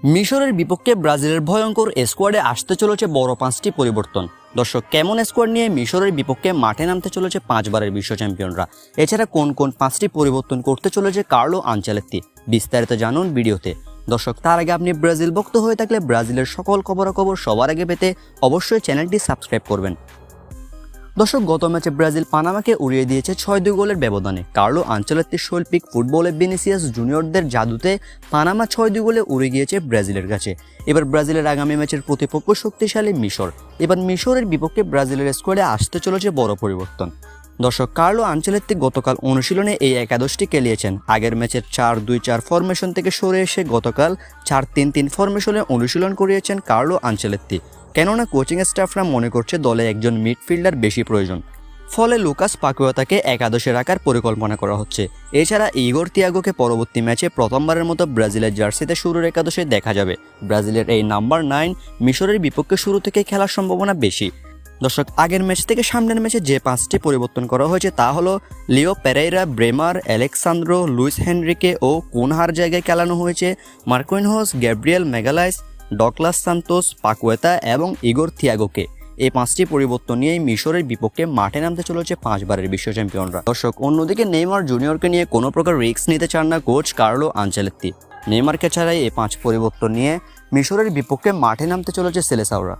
মিশরের বিপক্ষে ব্রাজিলের ভয়ঙ্কর স্কোয়াডে আসতে চলেছে বড় 5টি পরিবর্তন। দর্শক, কেমন স্কোয়াড নিয়ে মিশরের বিপক্ষে মাঠে নামতে চলেছে 5 বারের বিশ্ব চ্যাম্পিয়নরা? এছাড়া কোন কোন 5টি পরিবর্তন করতে চলেছে কার্লো আনচেলত্তি? বিস্তারিত জানুন ভিডিওতে। দর্শক, তার আগে আপনি ব্রাজিল ভক্ত হয়ে থাকলে ব্রাজিলের সকল খবরাখবর সবার আগে পেতে অবশ্যই চ্যানেলটি সাবস্ক্রাইব করবেন। দর্শক, গত ম্যাচে ব্রাজিল পানামাকে উড়িয়ে দিয়েছে 6-2 গোলের ব্যবধানে। কার্লো আনচেলত্তির শৈল্পিক ফুটবলে ভিনিসিয়াস জুনিয়রদের জাদুতে পানামা 6-2 গোলে উড়ে গিয়েছে ব্রাজিলের কাছে। এবার ব্রাজিলের আগামী ম্যাচের প্রতিপক্ষ শক্তিশালী মিশর। এবার মিশরের বিপক্ষে ব্রাজিলের স্কোয়াডে আসতে চলেছে বড় পরিবর্তন। দর্শক, কার্লো আনচেলত্তি গতকাল অনুশীলনে এই একাদশটি খেলিয়েছেন। আগের ম্যাচের 4-2-4 ফরমেশন থেকে সরে এসে গতকাল 4-3-3 ফরমেশনে অনুশীলন করিয়েছেন কার্লো আনচেলত্তি। কেননা কোচিং স্টাফরা মনে করছে দলে একজন মিডফিল্ডার বেশি প্রয়োজন, ফলে লুকাস পাকুয়েতাকে একাদশে রাখার পরিকল্পনা করা হচ্ছে। এছাড়া ইগোর তিয়াগোকে পরবর্তী ম্যাচে প্রথমবারের মতো ব্রাজিলের জার্সিতে শুরুর একাদশে দেখা যাবে। ব্রাজিলের এই নাম্বার 9 মিশরের বিপক্ষে শুরু থেকে খেলার সম্ভাবনা বেশি। দর্শক, আগের ম্যাচ থেকে সামনের ম্যাচে যে 5টি পরিবর্তন করা হয়েছে তা হলো Leo Pereira, Bremer, Alexandro, Luis Henrique ও কুনহার জায়গায় খেলানো হয়েছে Marquinhos, Gabriel Magalhaes, Douglas Santos, Paqueta এবং ইগোর থিয়াগোকে। এই 5টি পরিবর্তন নিয়েই মিশরের বিপক্ষে মাঠে নামতে চলেছে 5 বারের বিশ্ব চ্যাম্পিয়নরা। দর্শক, অন্যদিকে নেইমার জুনিয়রকে নিয়ে কোনো প্রকার রিস্ক নিতে চান না কোচ কার্লো আনচেলত্তি। নেইমারকে ছাড়াই এই 5 পরিবর্তন নিয়ে মিশরের বিপক্ষে মাঠে নামতে চলেছে সেলেসাওরা।